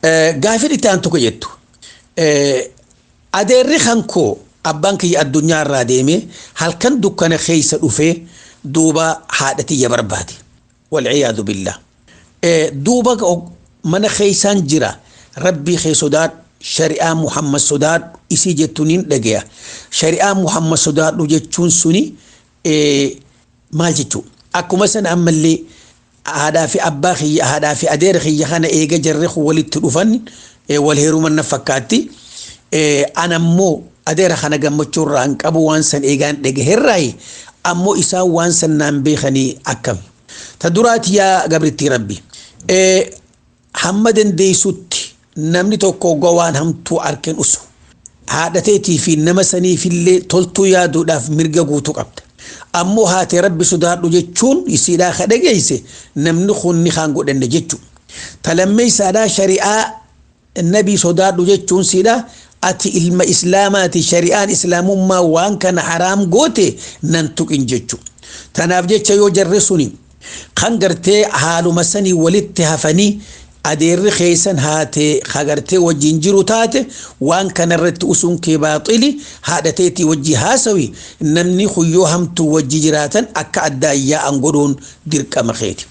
Gaafii itti aantu ko jettu adeerri hankoo abbaan kiyya addunyaa irraa deemee halkan dukkana keessa dhufee duuba haadhatiyya barbaade walciyaadu billah duuba mana keessaan jira rabbii kee sodaadhu shari'aa Muhammad sodaadhu isii jettuuniin dhagaya shari'aa Muhammad sodaadhu jechuun suni maal jechuu akkuma san ammallee haadhaa fi abbaa kiyya haadhaa fi adeera kiyya kana eega jarri walitti dhufan wal heeruman fakkaatti anammoo adeera kana gammachuu irraa hin qabu waan san eegaan dhagaherraayi ammoo isaan waan san naan beekanii akkami ta duraati yaa gabritti rabbi hamma dandeessutti namni tokko gowaan hamtuu arken usu haadhateetii fi nama saniifillee toltuu yaaduudhaaf mirga guutuu qabda ammoo haate rabbi sodaadhu jechuun isiidhaa ka dhageeyse namni kunni kaan godhanne jechuu talammeeysaadhaa shari'aa nabii sodaadhu jechuun siidhaa ati ilma islaamaati shari'aan islaamummaa waan kana haraam goote nan tuqin jechuu tanaaf jecha yoo jarri suni kan gartee haaluma sanii walitti hafanii adeerri keessan haate hagartee wajjin jiru taate waan kanarratti usun kee baaxili haadhateetii wajji haasawi namni kuyyoo hamtuu wajji jiraatan akka addaayyaa an godhuun dirqama keeti